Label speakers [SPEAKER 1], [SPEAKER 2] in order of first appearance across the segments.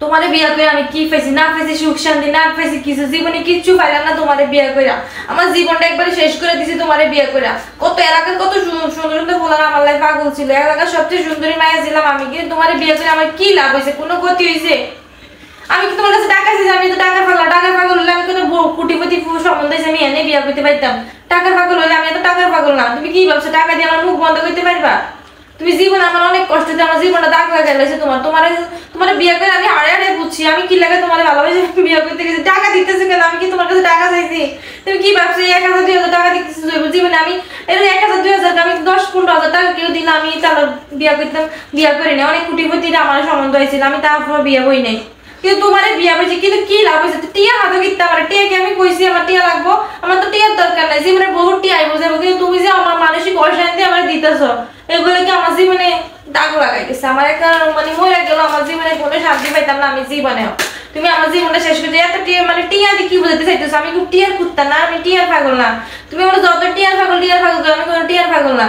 [SPEAKER 1] তোমারে বিয়া করে আমি কি পাইছি না পাইছি, সুখ শান্তি না পাইছি, কিছু জীবনে কিচ্ছু পাইলাম না তোমারে বিয়া কইরা। আমার জীবনটা একবারে শেষ করে দিছি তোমারে বিয়া কইরা। কত এলাকার কত সুন্দর সুন্দর ফোলার আমার লাই পাগল ছিল, এলাকার সবচেয়ে সুন্দরী মায়া ছিলাম আমি, কিন্তু তোমারে বিয়া করে আমার কি লাভ হয়েছে, কোনো ক্ষতি হয়েছে? আমি কি তোমার কাছে টাকা চাইছি? আমি তো টাকার পাগল হলে আমি কোনো কোটিপতি সম্বন্ধ হয়েছে আমি এনে বিয়া করতে পারতাম। টাকার পাগল হলে আমি এত টাকার পাগল না। তুমি কি ভাবছো টাকা দিয়ে আমার মুখ বন্ধ করতে পারবা? তুমি জীবন আমার অনেক কষ্ট দিয়ে আমার জীবনটা দাগ লাগা গেছে। তোমার বিয়ে করে আমি হাড়ে বুঝছি আমি কি লাগে তোমার ভালোবাসে বিয়ে করতে গেছি। টাকা দিতেছে কেন? আমি কি তোমার কাছে টাকা চাইছি? তুমি কি ভাবছো 1000-2000 টাকা দিতেছি জীবনে? আমি এর 1000-2000 আমি 10-15,000 টাকা কেউ দিলে আমি তাহলে বিয়ে করতাম। বিয়ে করি না, অনেক কোটিপতিরা আমার সম্বন্ধ হয়েছিল, আমি তারপর বিয়ে হই নাই। কিন্তু তোমার বিয়া হয়েছে, কিন্তু কি লাভ হয়েছে? টিয়া হাতে কিনতে আমার টিয়াকে আমি কইছি আমার টিয়া লাগবো, আমার তো টিয়ার দরকার নাই, জীবনে বহু টিয়া আইবো যাবো, কিন্তু তুমি যে আমার মানসিক অশান্তি আমার দিতেছ, এগুলো কি আমার জীবনে দাগ লাগাইতেছে। আমার একটা মানে মরে গেল, আমার জীবনে কোনো শান্তি পাইতাম না আমি জীবনেও। তুমি আমার জীবনটা শেষ করে এত টিয়া মানে টিয়া দিয়ে কি বোঝাতে চাইতেছো? আমি খুব টিয়ার কুত্তা না, আমি টিয়ার পাগল না। তুমি আমার যত টিয়ার পাগল আমি কোনো টিয়ার পাগল না।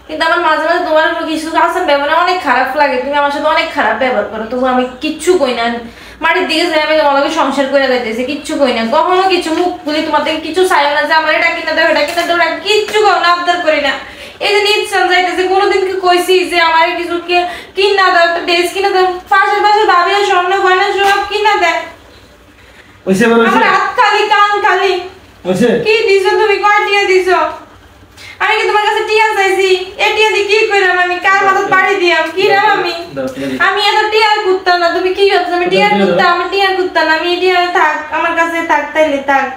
[SPEAKER 1] কিন্তু আমার মাঝে মাঝে তোমার কিছু আসার ব্যবহার অনেক খারাপ লাগে, তুমি আমার সাথে অনেক খারাপ ব্যবহার করো, তবু আমি কিচ্ছু কই না। মাটির দিকে যাই আমি তোমাকে সংসার করে যাইতেছি, কিচ্ছু কই না, কখনো কিছু মুখ খুলি তোমার থেকে কিছু চাইও না যে আমার এটা কিনা দাও এটা কিনা দাও, কিচ্ছু কর না, আবদার করি না। এই যে নিচ্ছান যাইতেছে, কোনোদিন কি কইছি যে আমার কিছু কিনা দাও, একটা ড্রেস কিনা দাও? পাশের ভাবি স্বর্ণ গয়না সব কিনা দেয়, আমার হাত খালি কান খালি। কি দিছো তুমি? কয় টিয়া দিছো? আমি কি তোমার কাছে টিয়া চাইছি? এ টিয়া দিয়ে কি কইরাম? আমি কার মাথা পাড়ি দিয়াম? কি রাম আমি এত টিয়ার কুত্তা না। তুমি কি ভাবছো আমি টিয়ার কুত্তা? আমার টিয়ার কুত্তা না, আমি টিয়া থাক আমার কাছে থাক, তাইলে থাক।